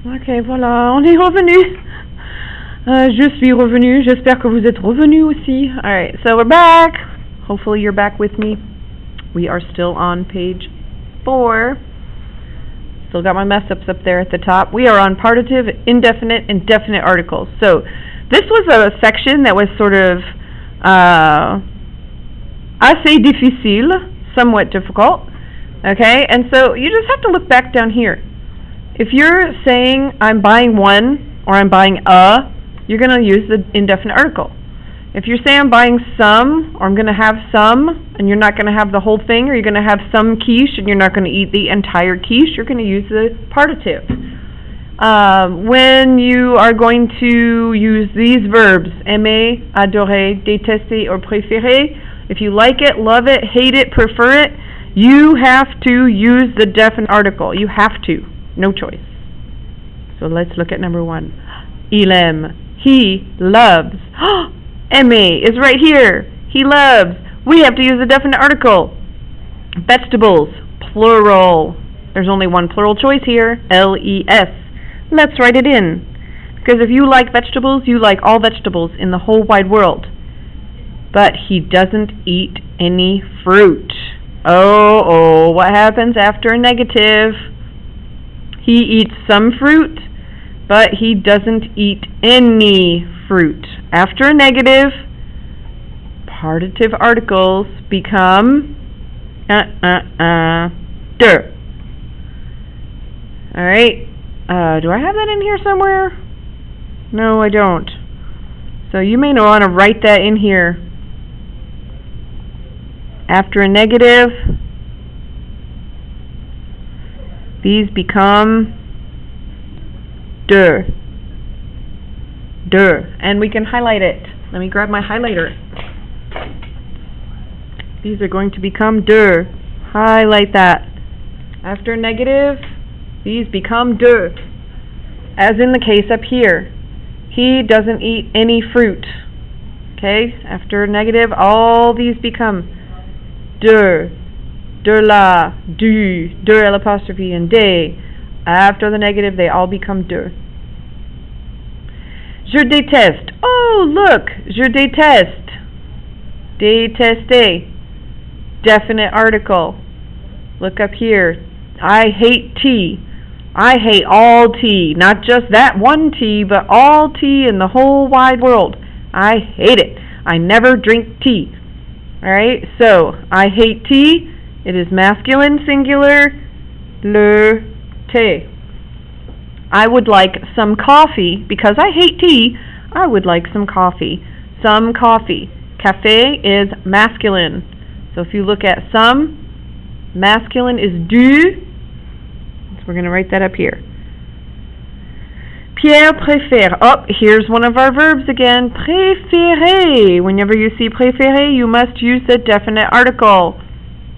Ok, voilà, on est revenu. Je suis revenu. J'espère que vous êtes revenus aussi. Alright, so we're back. Hopefully you're back with me. We are still on page 4. Still got my mess-ups up there at the top. We are on partitive, indefinite, and definite articles. So this was a section that was sort of assez difficile, somewhat difficult. Okay, and so you just have to look back down here. If you're saying I'm buying one or I'm buying a, you're going to use the indefinite article. If you're saying I'm buying some or I'm going to have some and you're not going to have the whole thing, or you're going to have some quiche and you're not going to eat the entire quiche, you're going to use the partitive. When you are going to use these verbs, aimer, adorer, détester, or préférer, if you like it, love it, hate it, prefer it, you have to use the definite article. You have to. No choice. So let's look at number 1. Il aime. He loves. Aimer is right here. He loves. We have to use a definite article. Vegetables, plural. There's only one plural choice here. L-E-S. Let's write it in. Because if you like vegetables, you like all vegetables in the whole wide world. But he doesn't eat any fruit. Oh, what happens after a negative? He eats some fruit, but he doesn't eat any fruit. After a negative, partitive articles become der. Alright, do I have that in here somewhere? No, I don't. So you may want to write that in here. After a negative, these become der. Der. And we can highlight it. Let me grab my highlighter. These are going to become der. Highlight that. After a negative, these become der. As in the case up here. He doesn't eat any fruit. Okay? After a negative, all these become der. De la, du, de l'apostrophe, and de. After the negative, they all become de. Je déteste. Oh, look. Je déteste. Détester. Definite article. Look up here. I hate tea. I hate all tea. Not just that one tea, but all tea in the whole wide world. I hate it. I never drink tea. Alright, so, I hate tea. It is masculine, singular, le thé. I would like some coffee. Because I hate tea, I would like some coffee. Some coffee. Café is masculine. So if you look at some, masculine is du. So we're going to write that up here. Pierre préfère. Oh, here's one of our verbs again. Préférer. Whenever you see préférer, you must use the definite article.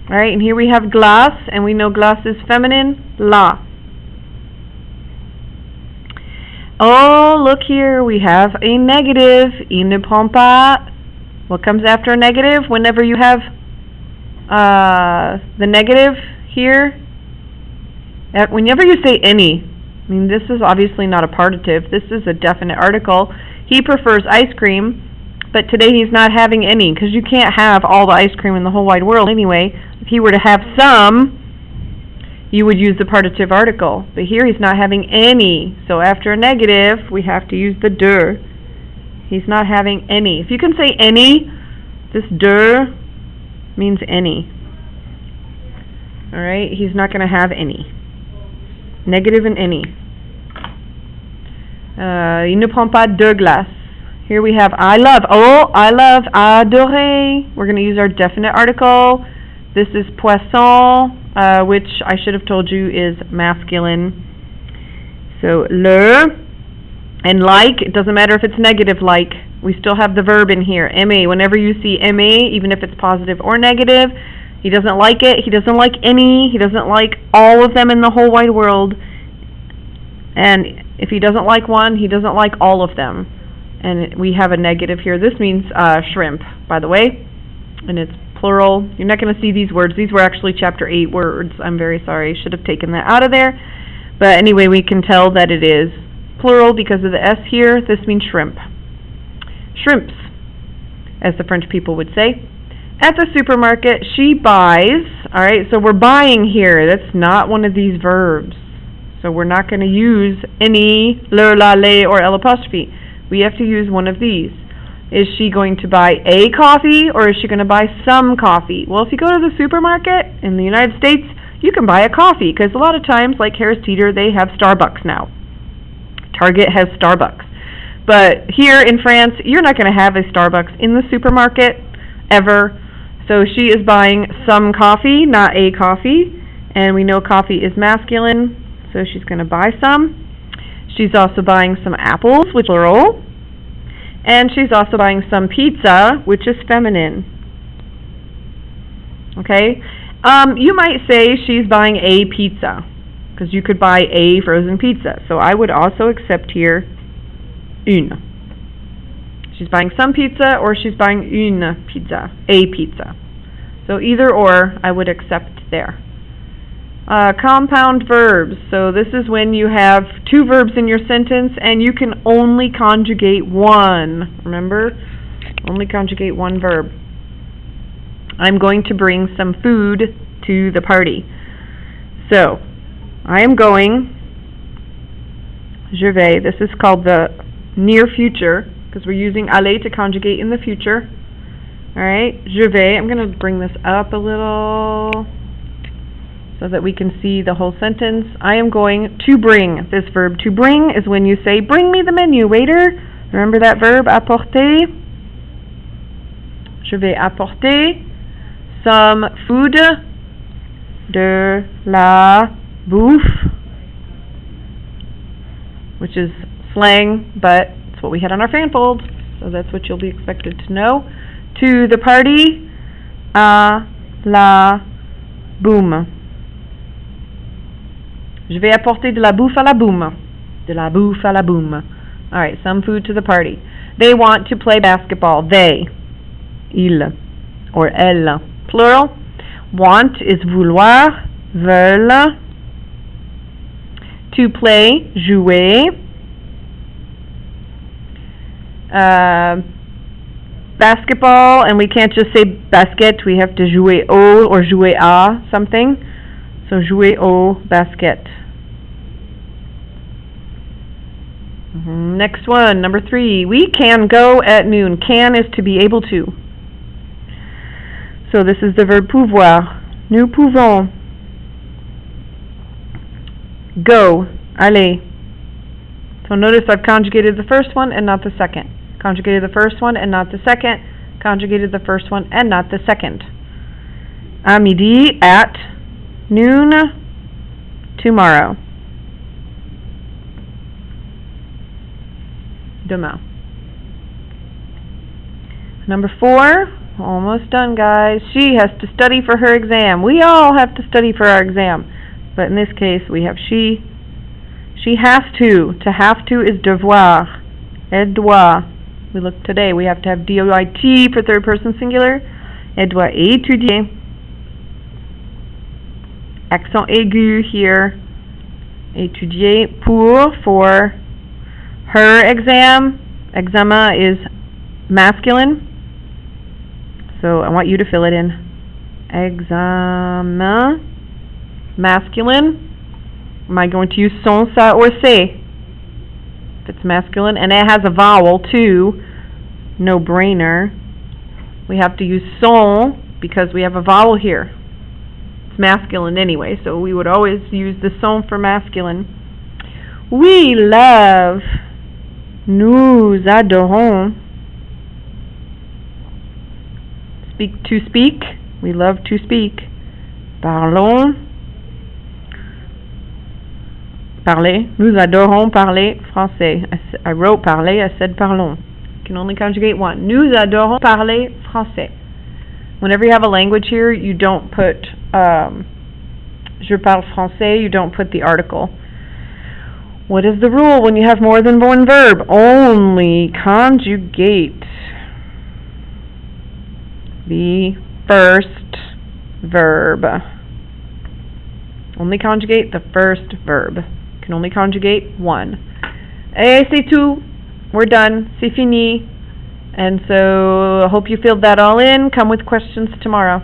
Alright, and here we have glace, and we know glace is feminine, la. Oh, look here, we have a negative. Il ne prend pas. What comes after a negative? Whenever you have the negative here, whenever you say any, I mean, this is obviously not a partitive. This is a definite article. He prefers ice cream, but today he's not having any, because you can't have all the ice cream in the whole wide world anyway. If he were to have some, you would use the partitive article. But here he's not having any. So after a negative, we have to use the der. He's not having any. If you can say any, this der means any. Alright, he's not going to have any. Negative and any. Il ne prend pas de glace. Here we have I love. Oh, I love. Adorer. We're going to use our definite article. This is poisson, which I should have told you is masculine. So, le. And like, it doesn't matter if it's negative like. We still have the verb in here. Aimer. Whenever you see aimer, even if it's positive or negative, he doesn't like it. He doesn't like any. He doesn't like all of them in the whole wide world. And if he doesn't like one, he doesn't like all of them. And we have a negative here. This means shrimp, by the way. And it's plural. You're not going to see these words. These were actually chapter 8 words. I'm very sorry. Should have taken that out of there. But anyway, we can tell that it is plural because of the S here. This means shrimp. Shrimps, as the French people would say. At the supermarket, she buys. Alright, so we're buying here. That's not one of these verbs. So we're not going to use any le, la, le, or L apostrophe. We have to use one of these. Is she going to buy a coffee, or is she going to buy some coffee? Well, if you go to the supermarket in the United States, you can buy a coffee, because a lot of times, like Harris Teeter, they have Starbucks now. Target has Starbucks. But here in France, you're not going to have a Starbucks in the supermarket, ever. So she is buying some coffee, not a coffee. And we know coffee is masculine, so she's going to buy some. She's also buying some apples, which is plural. And she's also buying some pizza, which is feminine. Okay? You might say she's buying a pizza, because you could buy a frozen pizza. So I would also accept here une. She's buying some pizza, or she's buying une pizza, a pizza. So either or, I would accept there. Compound verbs. So this is when you have two verbs in your sentence, and you can only conjugate one. Remember? Only conjugate one verb. I'm going to bring some food to the party. So, I am going, je vais, this is called the near future, because we're using aller to conjugate in the future. Alright, je vais, I'm going to bring this up a little so that we can see the whole sentence. I am going to bring. This verb to bring is when you say, bring me the menu, waiter. Remember that verb, apporter? Je vais apporter some food, de la bouffe, which is slang, but it's what we had on our fan fold, so that's what you'll be expected to know. To the party, à la boum. Je vais apporter de la bouffe à la boum. De la bouffe à la boum. Alright, some food to the party. They want to play basketball. They. Il. Or elle. Plural. Want is vouloir. Veulent. To play, jouer. Basketball, and we can't just say basket, we have to jouer au or jouer à something. So jouer au basket. Next one, number 3. We can go at noon. Can is to be able to. So this is the verb pouvoir. Nous pouvons. Go. Aller. So notice I've conjugated the first one and not the second. Conjugated the first one and not the second. Conjugated the first one and not the second. À midi, at noon, tomorrow. Demain. Number 4, almost done, guys. She has to study for her exam. We all have to study for our exam. But in this case, we have she. She has to. To have to is devoir. Elle doit. We look today, we have to have D-O-I-T for third person singular. Elle doit étudier. Accent aigu here. Étudier for her exam. Examen is masculine. So I want you to fill it in. Examen. Masculine. Am I going to use son, sa, or c'est? If it's masculine, and it has a vowel too, no brainer. We have to use son because we have a vowel here. It's masculine anyway, so we would always use the son for masculine. We love. Nous adorons. Speak to speak. We love to speak. Parlons. Parler. Nous adorons parler français. I wrote parler, I said parlons. You can only conjugate one. Nous adorons parler français. Whenever you have a language here, you don't put je parle français, you don't put the article. What is the rule when you have more than one verb? Only conjugate the first verb. Only conjugate the first verb. can only conjugate one. Et c'est tout. We're done. C'est fini. And so I hope you filled that all in. Come with questions tomorrow.